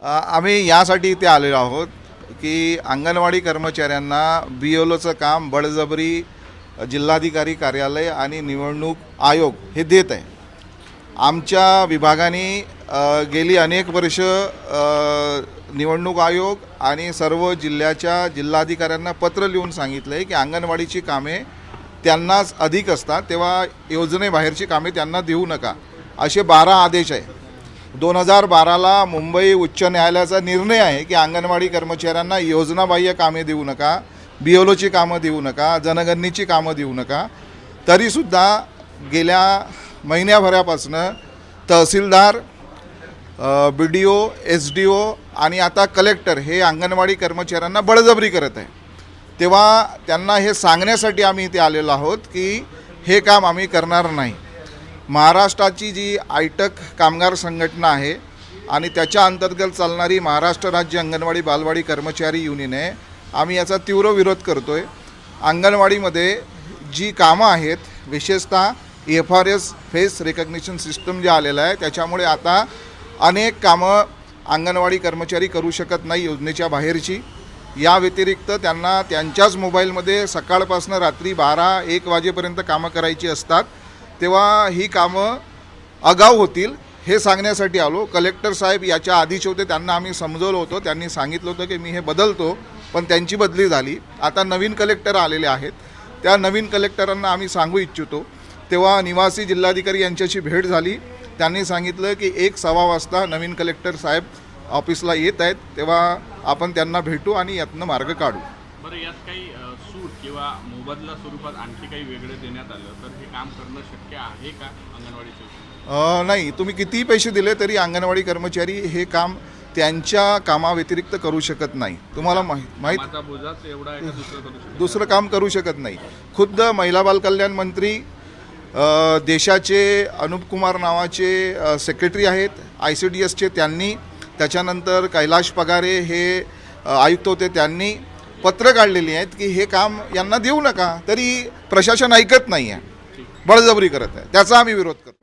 आम्ही यासाठी इथे आलेलो आहोत की अंगणवाडी कर्मचाऱ्यांना BLOचं काम बळजबरी जिल्हाधिकारी कार्यालय आणि निवडणूक आयोग हे देत आहे। आमच्या विभागाने गेली अनेक वर्ष निवडणूक आयोग आणि सर्व जिल्ह्याच्या जिल्हाधिकाऱ्यांना पत्र लिहून सांगितलं आहे की अंगणवाडीची कामे त्यांनाच अधिक असतात, तेव्हा योजनेबाहेरची कामे त्यांना देऊ नका, असे 12 आदेश आहे। 2012ला मुंबई उच्च न्यायालयाचा निर्णय आहे की अंगणवाडी कर्मचाऱ्यांना योजनाबाह्य कामे देऊ नका, BLOची कामं देऊ नका, जनगणनेची कामं देऊ नका। तरीसुद्धा गेल्या महिन्याभरापासून तहसीलदार, BDO, SDO आणि आता कलेक्टर हे अंगणवाडी कर्मचाऱ्यांना बळजबरी करत आहे। तेव्हा त्यांना हे सांगण्यासाठी आम्ही इथे आलेलो आहोत की हे काम आम्ही करणार नाही। महाराष्ट्राची जी आयटक कामगार संघटना आहे आणि त्याच्या अंतर्गत चालणारी महाराष्ट्र राज्य अंगणवाडी बालवाडी कर्मचारी युनियन आहे, आम्ही याचा तीव्र विरोध करतो आहे। अंगणवाडीमध्ये जी कामं आहेत, विशेषतः FRS फेस रिकग्निशन सिस्टम जे आलेलं आहे, त्याच्यामुळे आता अनेक कामं अंगणवाडी कर्मचारी करू शकत नाही योजनेच्या बाहेरची। या व्यतिरिक्त त्यांना त्यांच्याच मोबाईलमध्ये सकाळपासून रात्री 12-1 वाजेपर्यंत कामं करायची असतात, तेव्हा ही कामं आगाऊ होतील हे सांगण्यासाठी आलो। कलेक्टर साहेब याच्या आधीचे होते, त्यांना आम्ही समजवलं होतं, त्यांनी सांगितलं होतं की मी हे बदलतो, पण त्यांची बदली झाली। आता नवीन कलेक्टर आलेले आहेत, त्या नवीन कलेक्टरांना आम्ही सांगू इच्छितो। तेव्हा निवासी जिल्हाधिकारी यांच्याशी भेट झाली, त्यांनी सांगितलं की 1-1:15 वाजता नवीन कलेक्टर साहेब ऑफिसला येत आहेत, तेव्हा आपण त्यांना भेटू आणि यातनं मार्ग काढू। बरं, यात काही सूट किंवा मोबदला स्वरूपात आणखी काही वेगळे देण्यात आलं तर हे काम करणं शक्य आहे का अंगणवाडीचं? नाही, तुम्ही कितीही पैसे दिले तरी अंगणवाडी कर्मचारी हे काम त्यांच्या कामाव्यतिरिक्त करू शकत नाही। तुम्हाला माहीत एवढा आहे का दुसरं काम करू शकत नाही। खुद्द महिला बाल कल्याण मंत्री देशाचे अनुप कुमार नावाचे सेक्रेटरी आहेत ICDSचे, त्यांनी, त्याच्यानंतर कैलाश पगारे हे आयुक्त होते, त्यांनी पत्र काढलेली आहेत की हे काम यांना देऊ नका, तरी प्रशासन ऐकत नाही आहे, बळजबरी करत आहे। त्याचा आम्ही विरोध करतो।